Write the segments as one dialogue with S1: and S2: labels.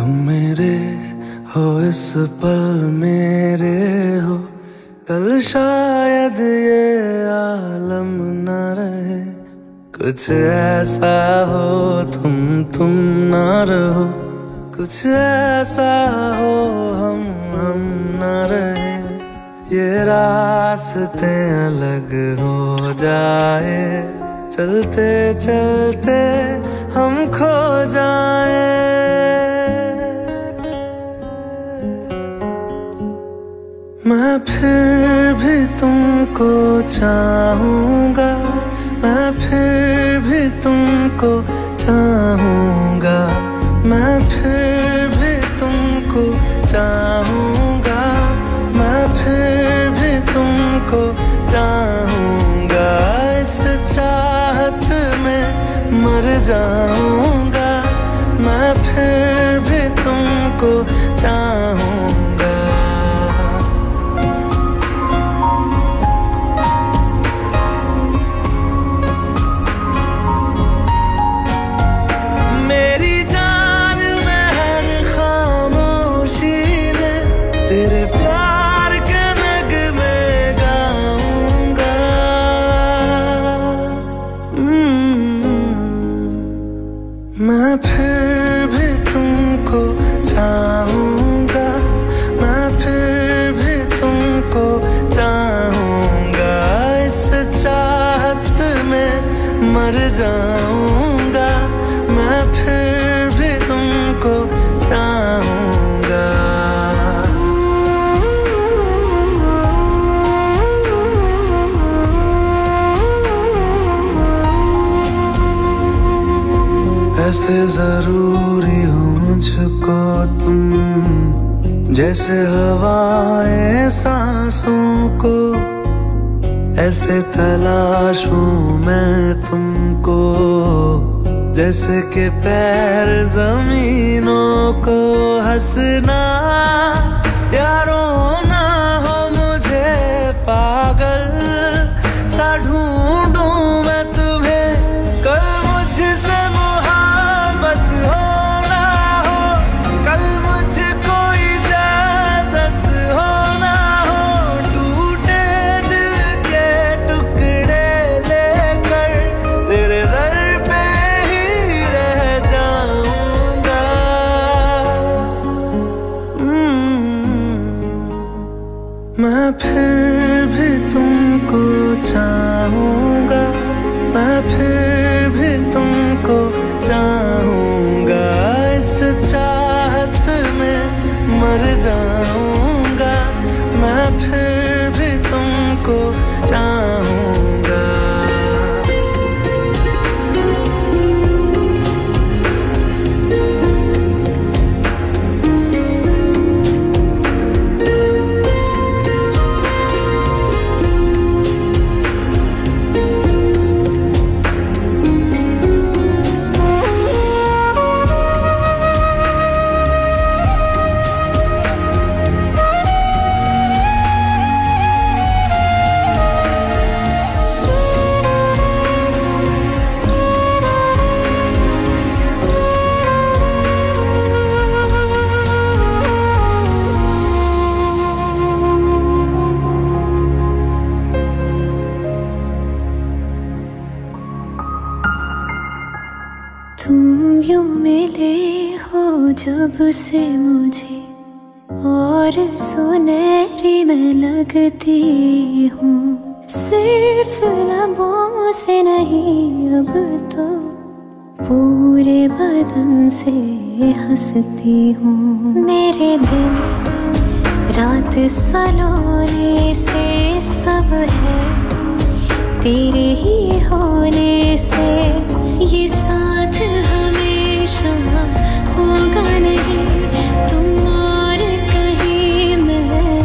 S1: तुम मेरे हो इस पल मेरे हो, कल शायद ये आलम न रहे। कुछ ऐसा हो तुम न रहो, कुछ ऐसा हो हम न रहे। ये रास्ते अलग हो जाए, चलते चलते हम खो जाए। मैं फिर भी तुमको चाहूंगा, मैं फिर भी तुमको चाहूंगा, मैं फिर भी तुमको चाहूंगा, मैं फिर भी तुमको चाहूंगा। इस चाहत में मर जाऊंगा, मैं फिर भी तुमको चाहूंगा। मेरी जान में हर खामोशी में तेरे प्यार के नगमे गाऊंगा। मैं फिर भी तुमको चाहूंगा, मैं फिर भी तुमको चाहूंगा। इस चाहत में मर जाऊंगा, मैं फिर भी तुमको चाहूंगा। ऐसे जरूरी हो मुझको तुम, जैसे हवाएं सांसों को। ऐसे तलाशूं मैं तुमको, जैसे कि पैर जमीनों को। हंसना या रोना हो मुझे पागल सा ढूंढूं मैं तुम्हें। कल मुझसे मोहब्बत हो ना हो, कल मुझको इजाजत हो ना हो। टूटे दिल के टुकड़े लेकर तेरे दर पे ही रह जाऊंगा। मैं फिर भी तुमको चाहूंगा, मैं फिर भी तुमको चाहूंगा। इस चाहत में मर जाऊंगा, मैं फिर भी तुमको चाहूंगा।
S2: तुम यूं मिले हो जब से मुझे, और सुनहरी मैं लगती हूँ। सिर्फ लबों से नहीं अब तो पूरे बदन से हंसती हूँ। मेरे दिन रात सलोने से सब है तेरे ही होने से। ये साथ हमेशा होगा नहीं, तुम और कहीं मैं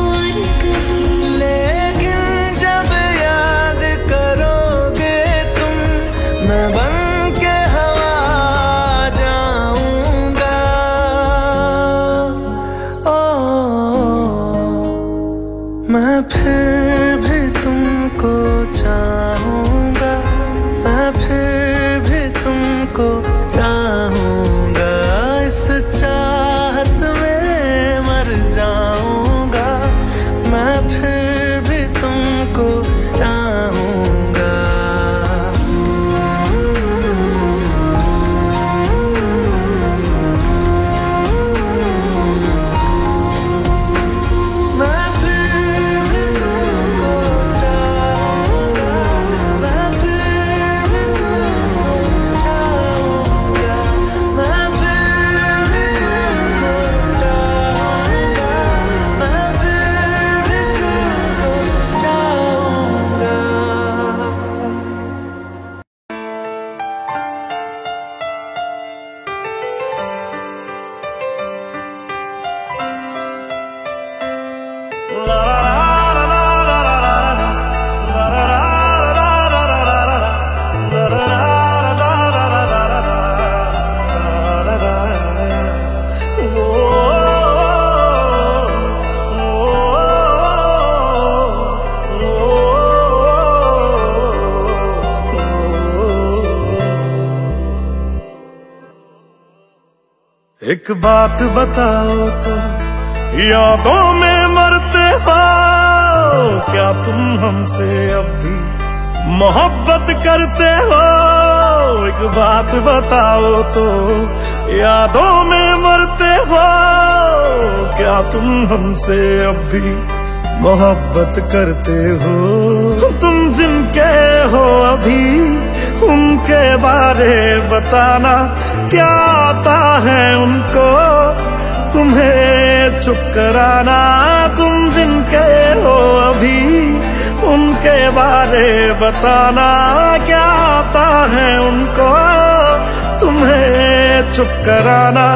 S2: और कहीं।
S1: लेकिन जब याद करोगे तुम, मैं बन के हवा जाऊंगा। मैं फिर भी तुमको चाहूंगा, मैं फिर भी तुमको एक बात बताओ तो, यादों में मरते हो क्या तुम हमसे अब भी मोहब्बत करते हो? एक बात बताओ तो, यादों में मरते हो क्या तुम हमसे अब भी मोहब्बत करते हो? तुम जिनके हो अभी उनके बारे बताना, क्या आता है उनको तुम्हें चुप कराना? तुम जिनके हो अभी उनके बारे बताना, क्या आता है उनको तुम्हें चुप कराना?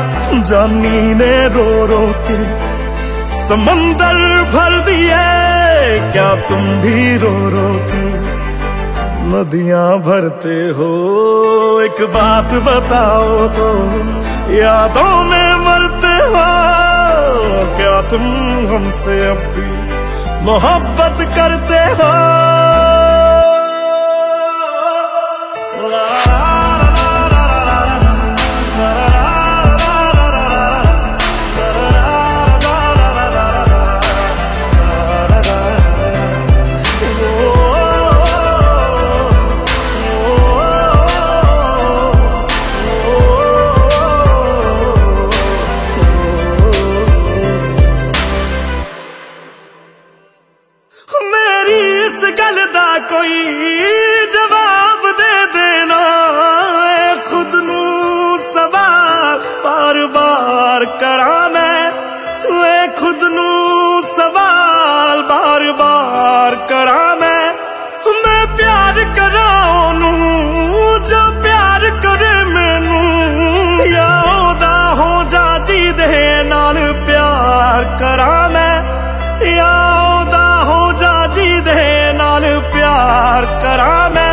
S1: जानी ने रो रो के समंदर भर दिए, क्या तुम भी रो रो के नदियां भरते हो? एक बात बताओ तो, यादों में मरते हो क्या तुम हमसे अब भी मोहब्बत करते हो? कोई जवाब दे देना, खुद नू सवाल बार बार करा मैं, खुद नू सवाल बार बार करा मैं प्यार करा नू जो प्यार करे मैनू, या ओदा हो जा जी दे नाल प्यार करा मैं, या ओदा हो जा जी दे नाल प्यार करा मैं।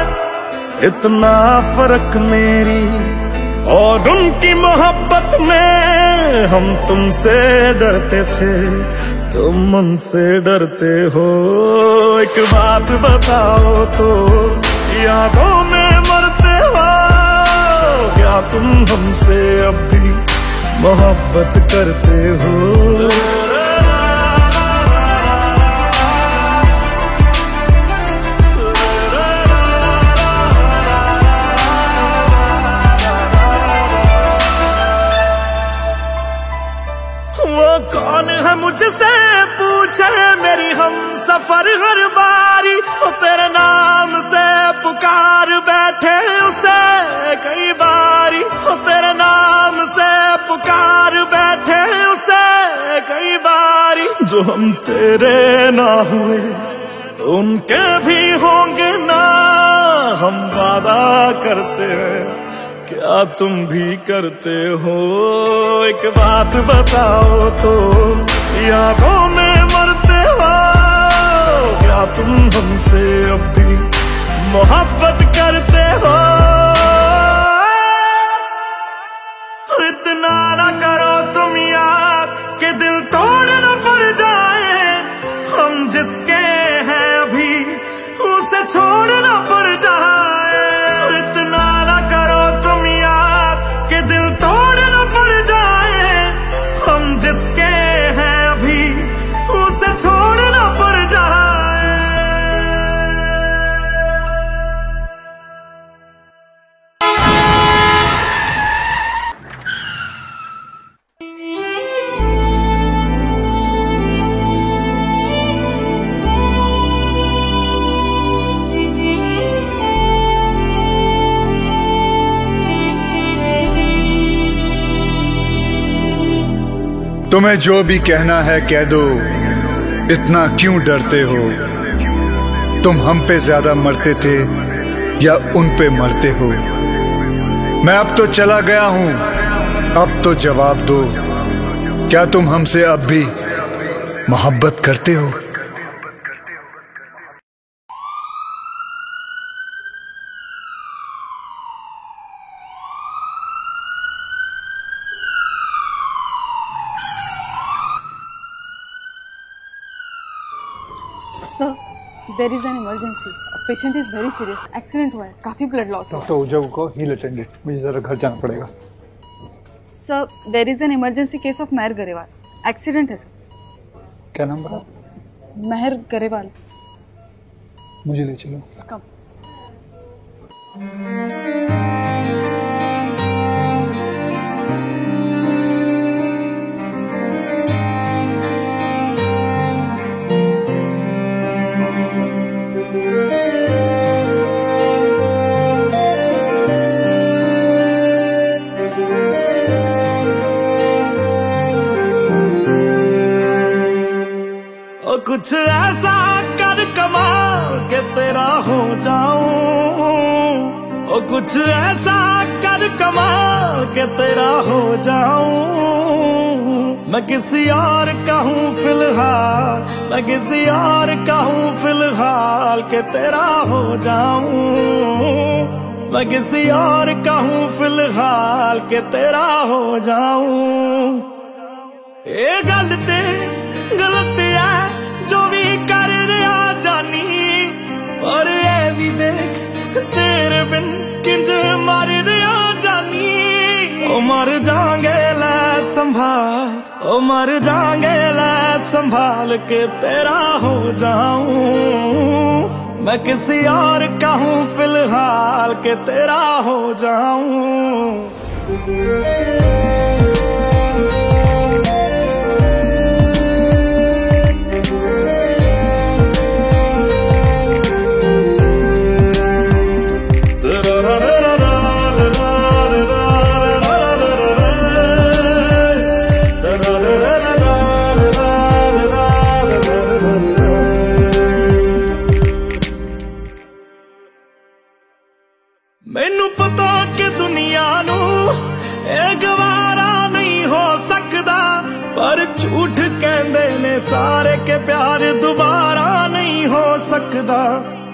S1: इतना फर्क मेरी और उनकी मोहब्बत में, हम तुमसे डरते थे तुम उनसे डरते हो। एक बात बताओ तो, यादों में मरते हो क्या तुम हमसे अब भी मोहब्बत करते हो? कौन है मुझसे पूछे मेरी हम सफर हर बारी, तेरे नाम से पुकार बैठे उसे कई बारी, तेरे नाम से पुकार बैठे उसे कई बारी। जो हम तेरे ना हुए उनके भी होंगे ना, हम वादा करते हैं क्या तुम भी करते हो? एक बात बताओ तो, यादों में मरते हो क्या तुम हमसे अब भी मोहब्बत करते हो? इतना ना करो तुम यार कि दिल तोड़ना पड़ जाए, हम जिसके हैं अभी उसे छोड़ना पड़ जाए। इतना ना करो तुम यार कि दिल तोड़ना पड़ जाए, हम जिसके हैं अभी उसे छोड़ना पड़ जाए।
S3: तुम्हें जो भी कहना है कह दो, इतना क्यों डरते हो? तुम हम पे ज्यादा मरते थे या उन पे मरते हो? मैं अब तो चला गया हूं, अब तो जवाब दो, क्या तुम हमसे अब भी मोहब्बत करते हो?
S4: Sir, there is an emergency. A patient is very serious. Accident हुआ है, काफी ब्लड लॉस हुआ है।
S3: डॉक्टर ओझा को हील अटेंडेड, मुझे जरा घर जाना पड़ेगा।
S4: Sir there is an emergency case of Mehar Grewal. Accident है सर।
S3: क्या नाम बता?
S4: मेहर गरेवाल।
S3: मुझे ले चलो।
S4: कम।
S1: कुछ ऐसा कर कमाल के तेरा हो जाऊं, ओ कुछ ऐसा कर कमाल के तेरा हो जाऊं। मैं किसी और का हूँ फिलहाल, मैं किसी और का हूँ फिलहाल के तेरा हो जाऊं। मैं किसी और का हूँ फिलहाल के तेरा हो जाऊं। ये गलत है जो भी कर रहा जानी, और ये भी देख तेरे बिन किंज मर रहा जानी। ओ मर जाएंगे ले संभाल, ओ मर जाएंगे ले संभाल के तेरा हो जाऊं। मैं किसी और का हूँ फिलहाल के तेरा हो जाऊं। मैनू पता कि दुनिया नू ये गवारा नहीं हो सकता, पर झूठ कहंदे ने सारे के प्यार दोबारा नहीं हो सकता।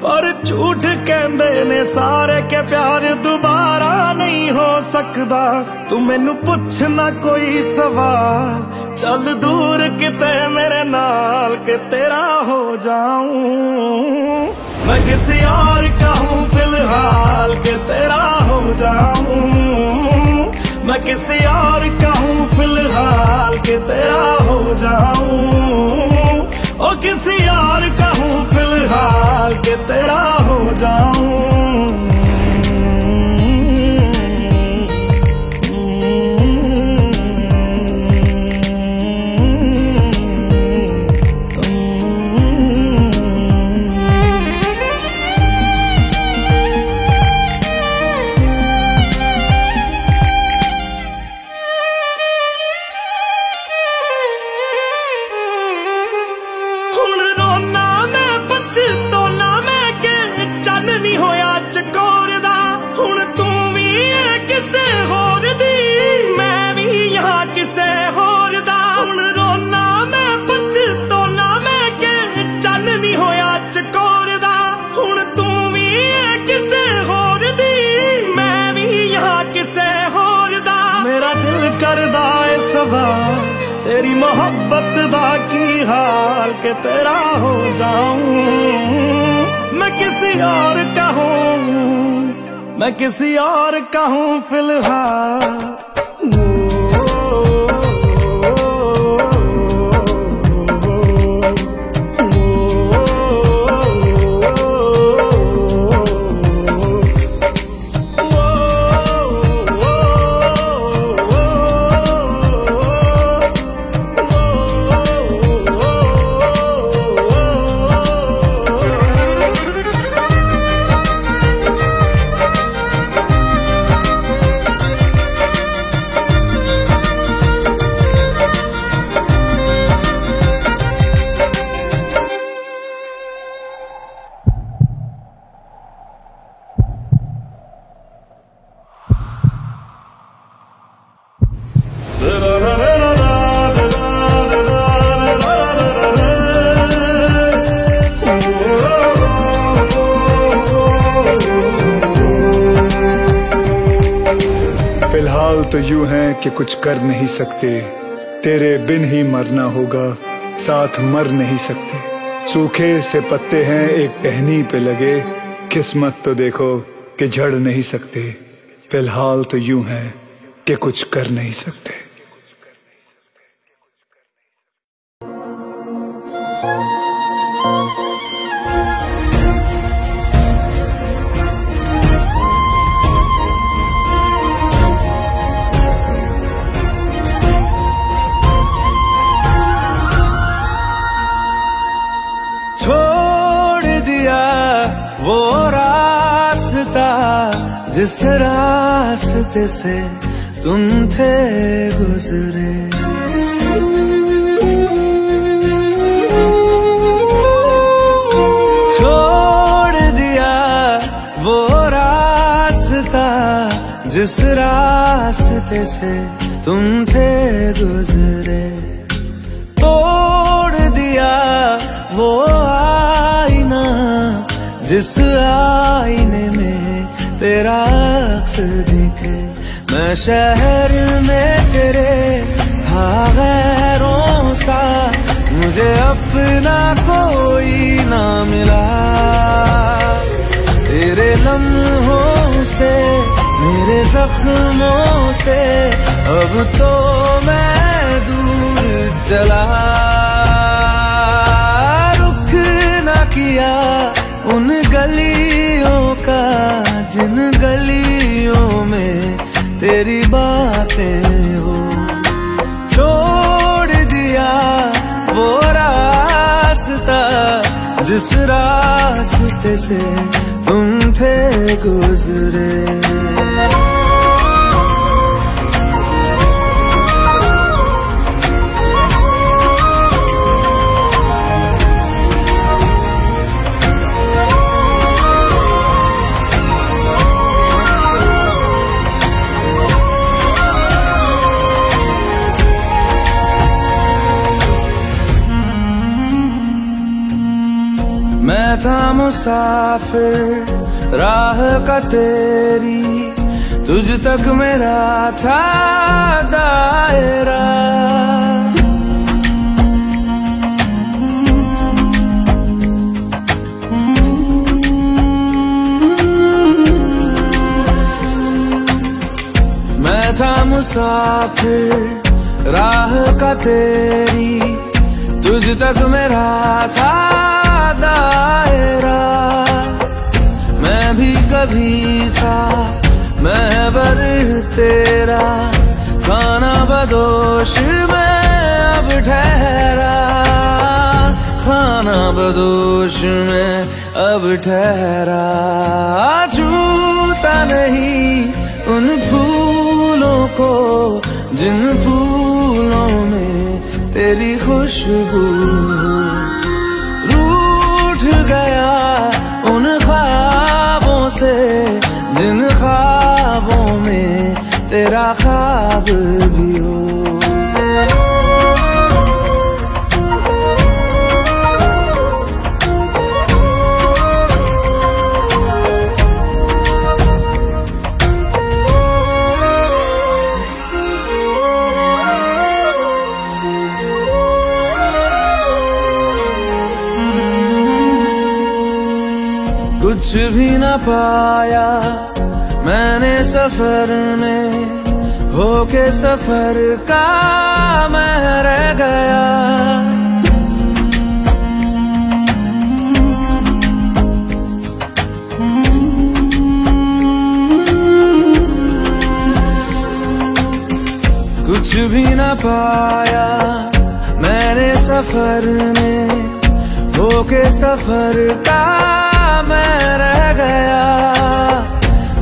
S1: पर झूठ कहंदे ने सारे के प्यार दोबारा नहीं हो सकता। तू मैनू पुछ ना कोई सवाल, चल दूर किते मेरे नाल के तेरा हो जाऊं। मैं किसी और का हूँ फिलहाल के तेरा हो जाऊं। मैं किसी और का हूँ फिलहाल के तेरा हो जाऊं। ओ किसी और का हूँ फिलहाल के तेरा हो जाऊं। तेरी मोहब्बत दा की हाल के तेरा हो जाऊं। मैं किसी और का हूँ, मैं किसी और का हूँ फिलहाल।
S3: फिलहाल तो यूं है कि कुछ कर नहीं सकते, तेरे बिन ही मरना होगा, साथ मर नहीं सकते। सूखे से पत्ते हैं एक टहनी पे लगे, किस्मत तो देखो कि झड़ नहीं सकते। फिलहाल तो यूं है कि कुछ कर नहीं सकते।
S1: छोड़ दिया वो रास्ता जिस रास्ते से तुम थे गुजरे, छोड़ दिया वो रास्ता जिस रास्ते से तुम थे गुजरे, तोड़ दिया वो आईना जिस आईने में तेरा अक्स दिखे। मैं शहर में तेरे था गैरों सा, मुझे अपना कोई ना मिला। तेरे लम्हों से मेरे जख्मों से अब तो मैं दूर चला। रुख ना किया उन गलियों का जिन गलियों में तेरी बातें हो, छोड़ दिया वो रास्ता जिस रास्ते से तुम थे गुजरे। मैं था मुसाफिर राह का तेरी, तुझ तक मेरा था दायरा। मैं था मुसाफिर राह का तेरी, तुझ तक मेरा था दायरा। मैं भी कभी था महबर तेरा, खाना बदोश में अब ठहरा, खाना बदोश में अब ठहरा। छूता नहीं उन फूलों को जिन फूलों में तेरी खुशबू, गया उन ख्वाबों से जिन ख्वाबों में तेरा ख्वाब भी हो। कुछ भी न पाया मैंने सफर में, होके सफर का मैं रह गया। कुछ भी न पाया मैंने सफर में, होके सफर का मैं रह गया।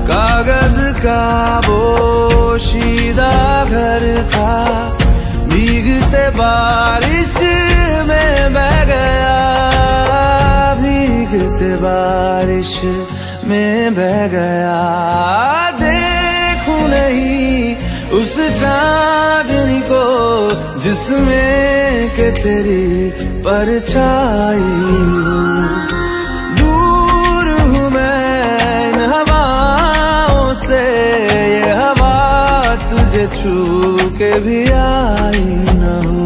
S1: कागज का पोशीदा घर था, भीगते बारिश में बह गया, भीगते बारिश में बह गया। देखूं नहीं उस चांदनी को जिसमें के तेरी परछाई हो। दूर हूँ मैं इन हवाओं से, ये हवा तुझे छू के भी आई न हो।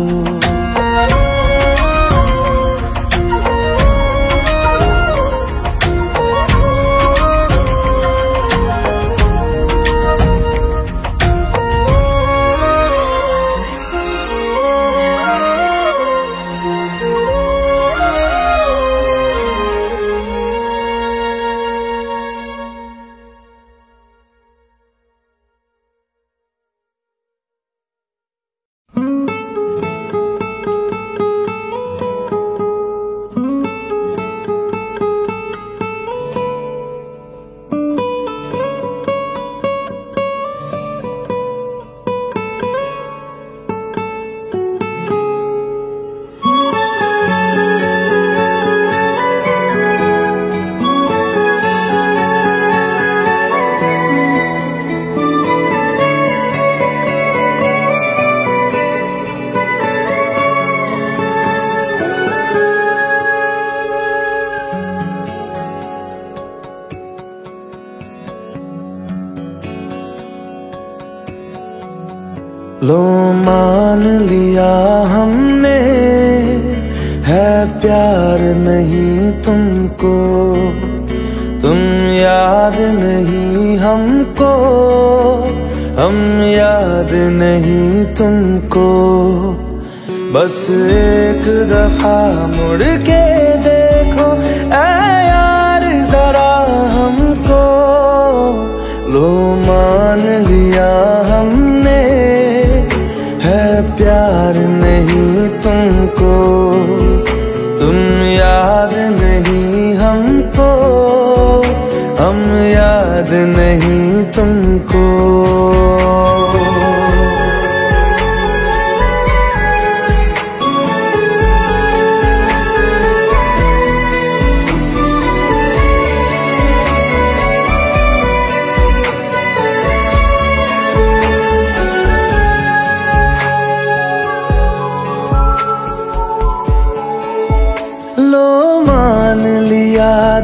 S5: लो मान लिया हमने, है प्यार नहीं तुमको, तुम याद नहीं हमको, हम याद नहीं तुमको। बस एक दफा मुड़ के देखो ऐ यार जरा हमको, लो मान लिया हमने, है प्यार नहीं तुमको, तुम याद नहीं हमको, हम याद नहीं तुमको।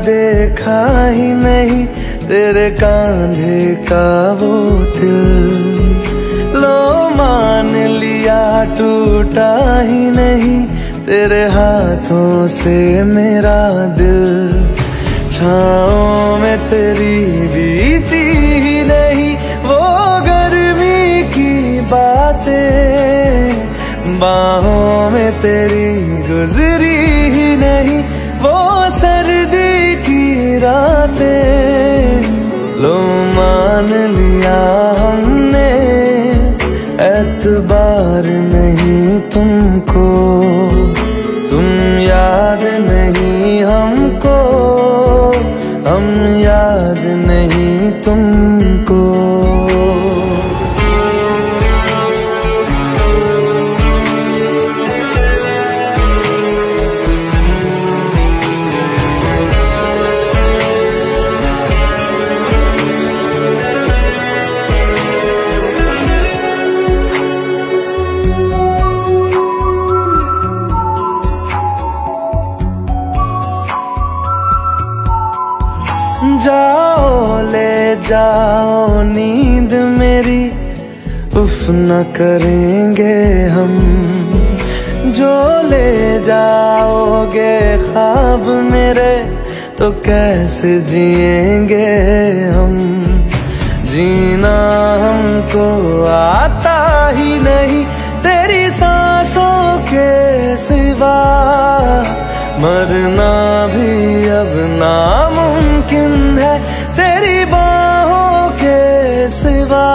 S5: देखा ही नहीं तेरे कांधे का वो दिल, लो मान लिया टूटा ही नहीं तेरे हाथों से मेरा दिल। छाँव में तेरी बीती ही नहीं वो गर्मी की बातें, बाहों में तेरी गुजरी ही नहीं वो सर्दी की रातें। लो मान लिया हमने, एतबार नहीं तुमको, तुम याद नहीं हमको, हम याद नहीं तुमको। जाओ ले जाओ नींद मेरी, उफ न करेंगे हम, जो ले जाओगे ख्वाब मेरे तो कैसे जिएंगे हम। जीना हमको आता ही नहीं तेरी सांसों के सिवा, मरना भी अब नामुमकिन है तेरी बाहों के सिवा।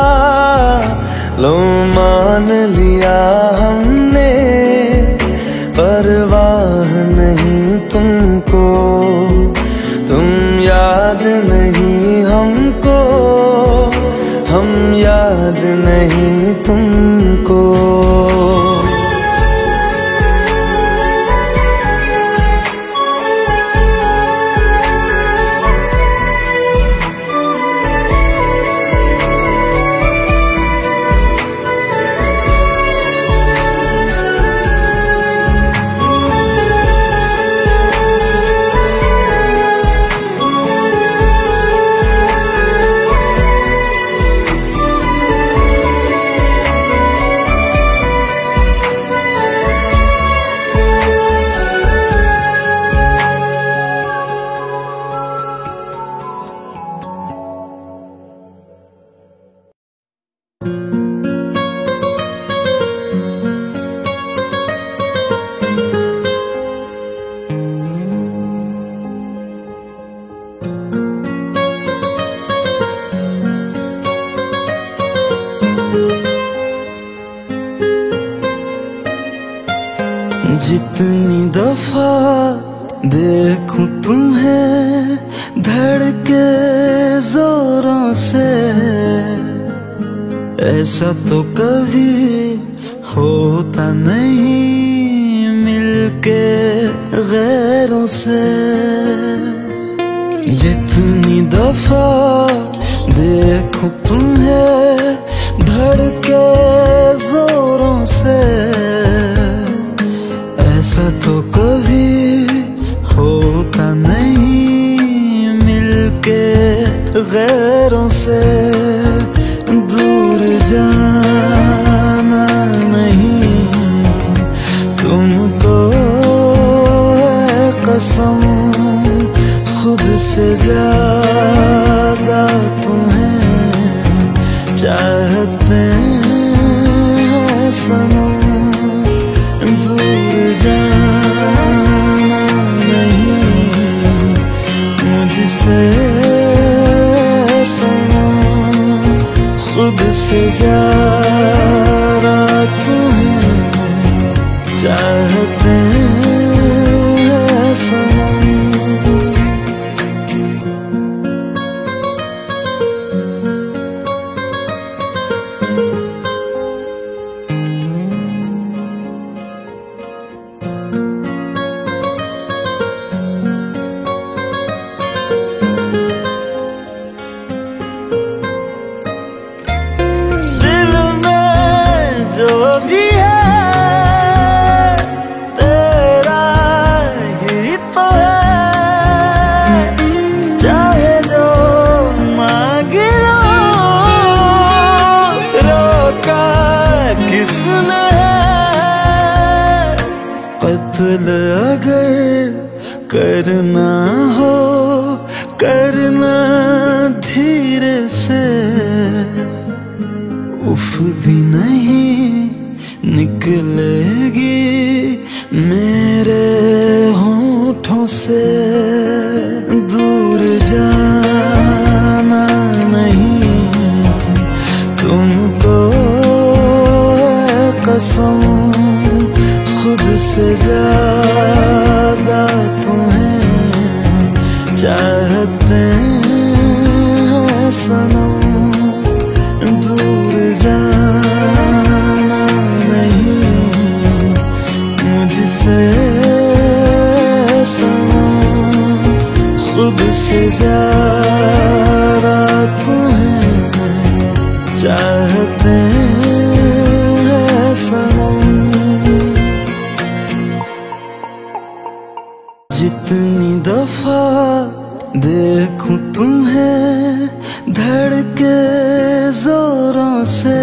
S5: लो मान लिया हमने, परवाह नहीं तुमको, तुम याद नहीं हमको, हम याद नहीं तुमको। जितनी दफा देखूं तुम्हें धड़के जोरों से, ऐसा तो कभी होता नहीं मिलके गैरों से। जितनी दफा देखूं तुम्हें धड़के जोरों से, ऐसा तो कभी होता नहीं मिलके गैरों से। दूर जाना कसम खुद से ज्यादा तुम्हें चाहते हैं सनम। दूर जाना नहीं मुझसे सनम, खुद से ज्यादा तुम्हें चाहते हैं सनम। दिल में जो भी है तेरा ही तो है, चाहे जो मांग लो, रोका किसने है। कत्ल अगर करना हो करना धीरे से, उफ भी नहीं निकलेगी मेरे होठों से। दूर जाना नहीं तुमको कसम, खुद से ज्यादा तुम्हें चाहते हैं सनम। दूर जाना नहीं मुझसे सनम, खुद से ज्यादा तुम्हें चाहते हैं सनम। जितनी दफा देखूं तुम्हें धड़के जोरों से,